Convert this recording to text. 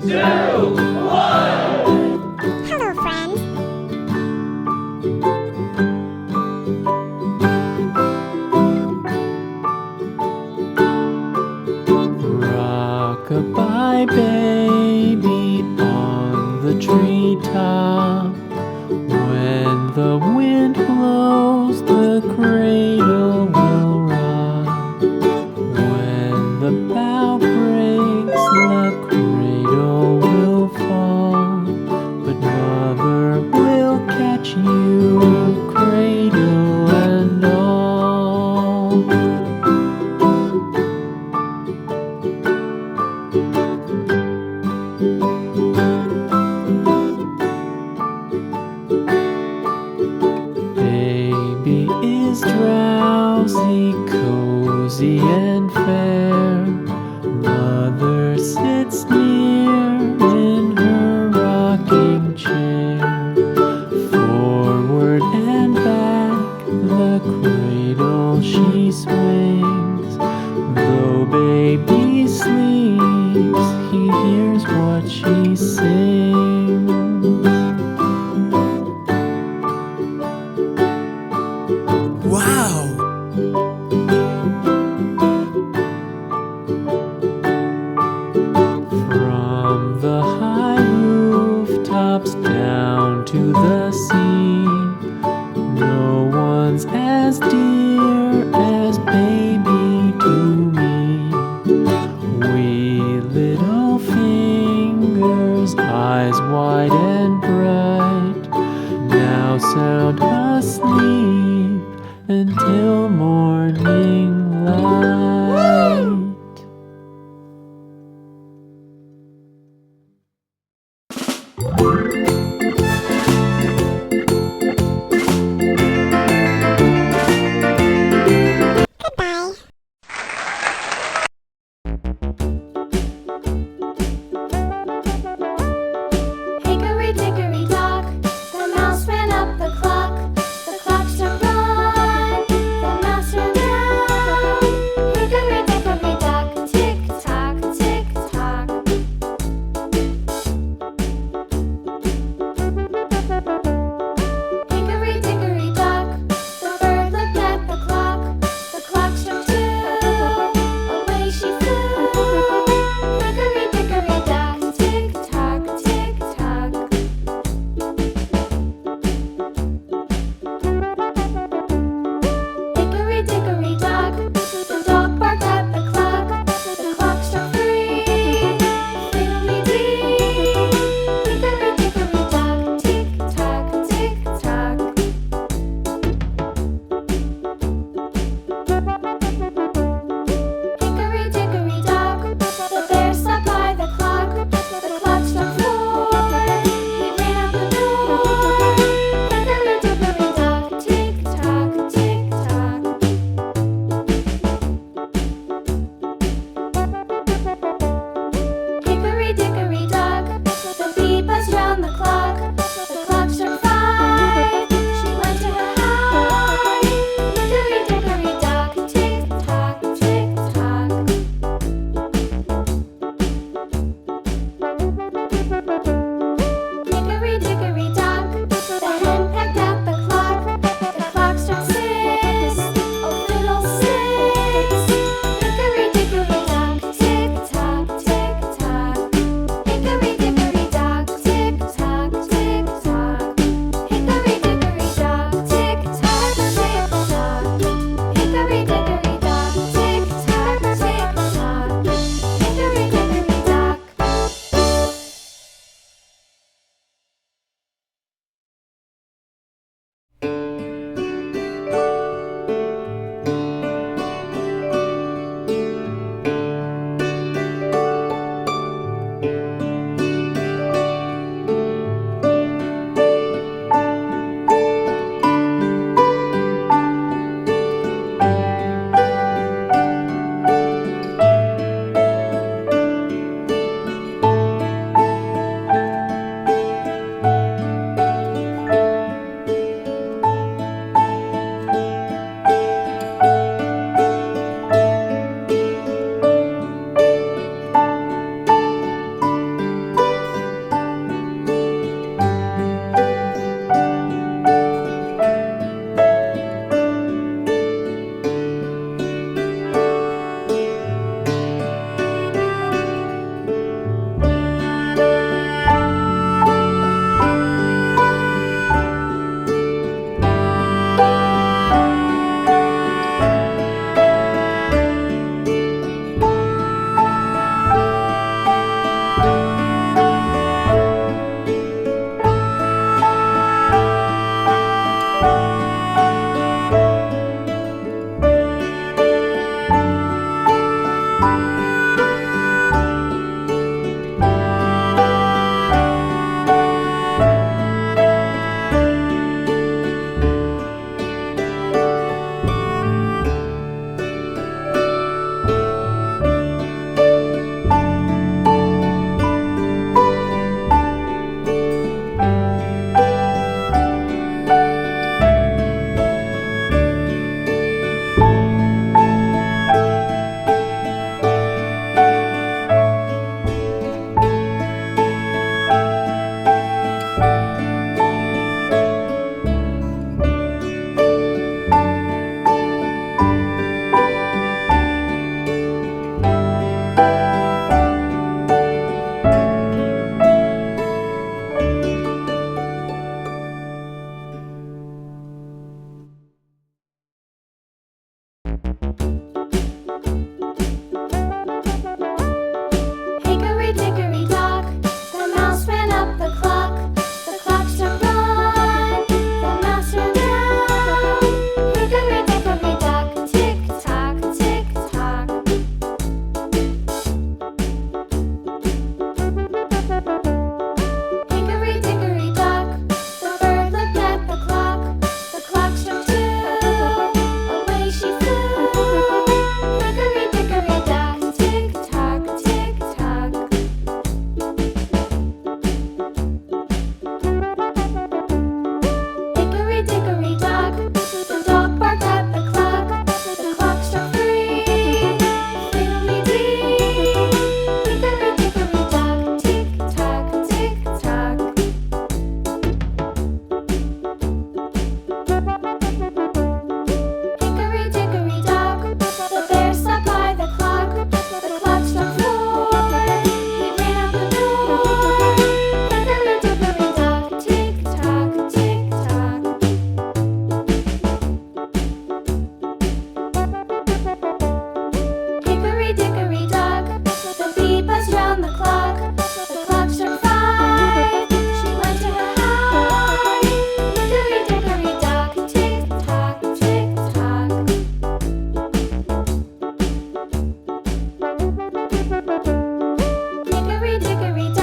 Hello, friends. Rock-a-bye baby on the treetop. When the wind blows, the cradle will rock. When the bough breaks, the cradle will fall. But mother will catch you, cradle and all. Baby is drowsy, cozy and fair. Mother sits near in her rocking chair. Forward and back, the cradle she swings. Though baby sleeps, he hears what she sings. Wow! From the high rooftops down to the sea, no one's as dear as baby to me. Wee little fingers, eyes wide and bright, now sound asleep until morning light. Goodbye. Hickory dickory dock, the mouse ran up the clock. The clock struck one, the mouse ran down. Hickory dickory dock, tick tock, tick tock. Hickory dickory dock, the bird looked at the clock. The clock struck two, away she flew. Hickory dickory dock, tick tock, tick tock. Hickory dickory dock, the dog barked at the clock. The clock struck three, fiddly-dee. Hickory dickory dock, tick tock, tick tock. Hickory dickory dock, the bear sat by the clock. The clock struck four, he ran out the door. Hickory dickory dock, tick tock, tick tock. Hickory dickory dock, the bee buzzed round the clock. The clock struck five, she went to her hive. Hickory dickory dock, tick tock, tick tock. Hickory dickory dock, the hen pecked at the clock. The clock struck six, oh fiddlesticks. Hickory dickory dock, tick tock, tick tock. dickory,